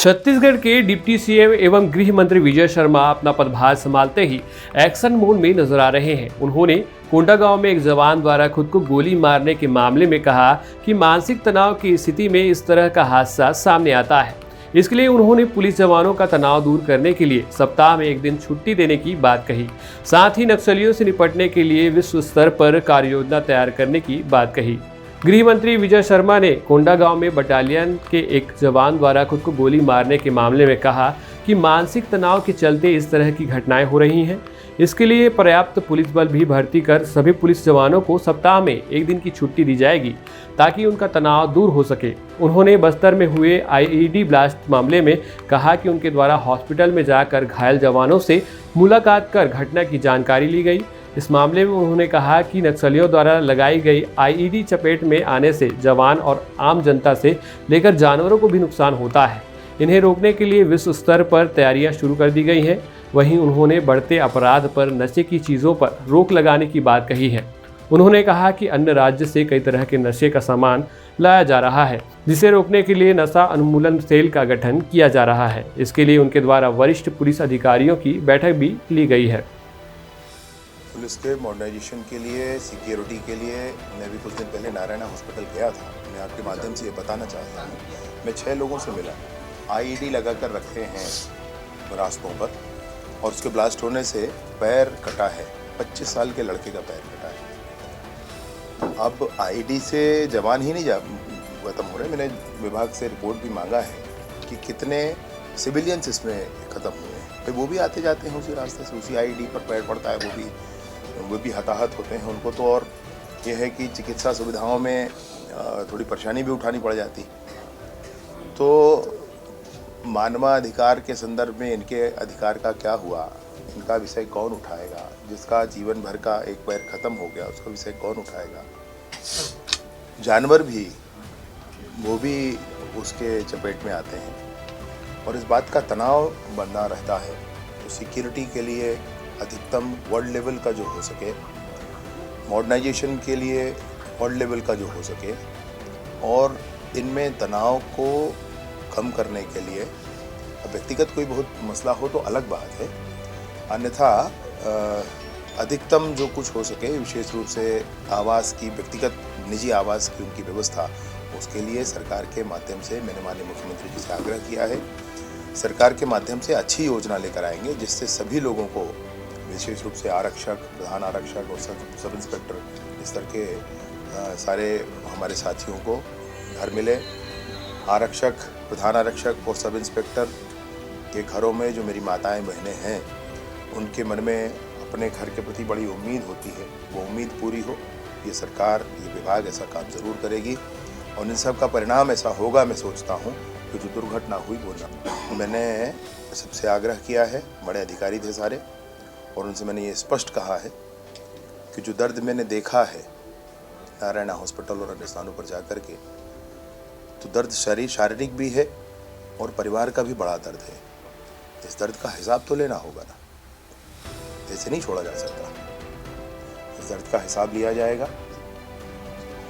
छत्तीसगढ़ के deputy CM एवं गृह मंत्री विजय शर्मा अपना पदभार संभालते ही एक्शन मोड में नजर आ रहे हैं। उन्होंने कोंडागांव में एक जवान द्वारा खुद को गोली मारने के मामले में कहा कि मानसिक तनाव की स्थिति में इस तरह का हादसा सामने आता है। इसके लिए उन्होंने पुलिस जवानों का तनाव दूर करने के लिए सप्ताह में एक दिन छुट्टी देने की बात कही। साथ ही नक्सलियों से निपटने के लिए विश्व स्तर पर कार्य योजना तैयार करने की बात कही। गृह मंत्री विजय शर्मा ने कोंडागांव में बटालियन के एक जवान द्वारा खुद को गोली मारने के मामले में कहा कि मानसिक तनाव के चलते इस तरह की घटनाएं हो रही हैं। इसके लिए पर्याप्त पुलिस बल भी भर्ती कर सभी पुलिस जवानों को सप्ताह में एक दिन की छुट्टी दी जाएगी ताकि उनका तनाव दूर हो सके। उन्होंने बस्तर में हुए आईईडी ब्लास्ट मामले में कहा कि उनके द्वारा हॉस्पिटल में जाकर घायल जवानों से मुलाकात कर घटना की जानकारी ली गई। इस मामले में उन्होंने कहा कि नक्सलियों द्वारा लगाई गई आईईडी चपेट में आने से जवान और आम जनता से लेकर जानवरों को भी नुकसान होता है। इन्हें रोकने के लिए विश्व स्तर पर तैयारियां शुरू कर दी गई हैं। वहीं उन्होंने बढ़ते अपराध पर नशे की चीज़ों पर रोक लगाने की बात कही है। उन्होंने कहा कि अन्य राज्य से कई तरह के नशे का सामान लाया जा रहा है, जिसे रोकने के लिए नशा उन्मूलन सेल का गठन किया जा रहा है। इसके लिए उनके द्वारा वरिष्ठ पुलिस अधिकारियों की बैठक भी ली गई है। पुलिस के मॉडर्नाइजेशन के लिए, सिक्योरिटी के लिए मैं भी कुछ दिन पहले नारायण हॉस्पिटल गया था। मैं आपके माध्यम से ये बताना चाहता हूँ, मैं 6 लोगों से मिला। आईईडी लगा कर रखे हैं रास्तों पर और उसके ब्लास्ट होने से पैर कटा है। 25 साल के लड़के का पैर कटा है। अब आईईडी से जवान ही नहीं खत्म हो रहे। मैंने विभाग से रिपोर्ट भी मांगा है कि कितने सिविलियंस इसमें ख़त्म हुए हैं। तो वो भी आते जाते हैं उसी रास्ते से, उसी आईईडी पर पैर पड़ता है, वो भी हताहत होते हैं। उनको तो और ये है कि चिकित्सा सुविधाओं में थोड़ी परेशानी भी उठानी पड़ जाती। तो मानवाधिकार के संदर्भ में इनके अधिकार का क्या हुआ, इनका विषय कौन उठाएगा? जिसका जीवन भर का एक पैर खत्म हो गया उसका विषय कौन उठाएगा? जानवर भी, वो भी उसके चपेट में आते हैं और इस बात का तनाव बना रहता है। तो सिक्योरिटी के लिए अधिकतम वर्ल्ड लेवल का जो हो सके, मॉडर्नाइजेशन के लिए वर्ल्ड लेवल का जो हो सके, और इनमें तनाव को कम करने के लिए व्यक्तिगत कोई बहुत मसला हो तो अलग बात है, अन्यथा अधिकतम जो कुछ हो सके, विशेष रूप से आवास की, व्यक्तिगत निजी आवास की उनकी व्यवस्था, उसके लिए सरकार के माध्यम से मैंने माननीय मुख्यमंत्री जी से आग्रह किया है। सरकार के माध्यम से अच्छी योजना लेकर आएंगे जिससे सभी लोगों को, विशेष रूप से आरक्षक, प्रधान आरक्षक और सब इंस्पेक्टर, इस तरह के सारे हमारे साथियों को घर मिले। आरक्षक, प्रधान आरक्षक और सब इंस्पेक्टर के घरों में जो मेरी माताएं बहनें हैं, उनके मन में अपने घर के प्रति बड़ी उम्मीद होती है, वो उम्मीद पूरी हो। ये सरकार, ये विभाग ऐसा काम ज़रूर करेगी और इन सब का परिणाम ऐसा होगा, मैं सोचता हूँ कि जो दुर्घटना हुई वो ना। मैंने सबसे आग्रह किया है, बड़े अधिकारी थे सारे, और उनसे मैंने ये स्पष्ट कहा है कि जो दर्द मैंने देखा है नारायण हॉस्पिटल और अन्य स्थानों पर जाकर के, तो दर्द शारीरिक भी है और परिवार का भी बड़ा दर्द है। इस दर्द का हिसाब तो लेना होगा ना, ऐसे नहीं छोड़ा जा सकता। इस दर्द का हिसाब लिया जाएगा।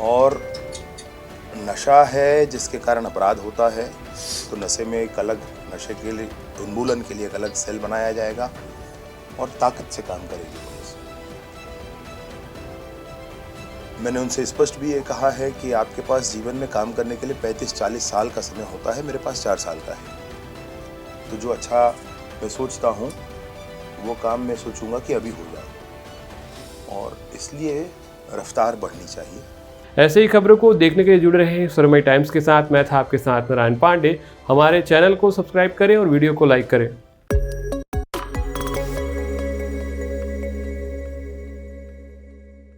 और नशा है जिसके कारण अपराध होता है, तो नशे में एक अलग, नशे के लिए उन्मूलन के लिए एक अलग सेल बनाया जाएगा और ताकत से काम करेगी पुलिस। मैंने उनसे स्पष्ट भी ये कहा है कि आपके पास जीवन में काम करने के लिए 35-40 साल का समय होता है, मेरे पास 4 साल का है। तो जो अच्छा मैं सोचता हूँ वो काम मैं सोचूंगा कि अभी हो जाए, और इसलिए रफ्तार बढ़नी चाहिए। ऐसे ही खबरों को देखने के लिए जुड़े रहे स्वरमय टाइम्स के साथ। मैं था आपके साथ नारायण पांडे। हमारे चैनल को सब्सक्राइब करें और वीडियो को लाइक करें।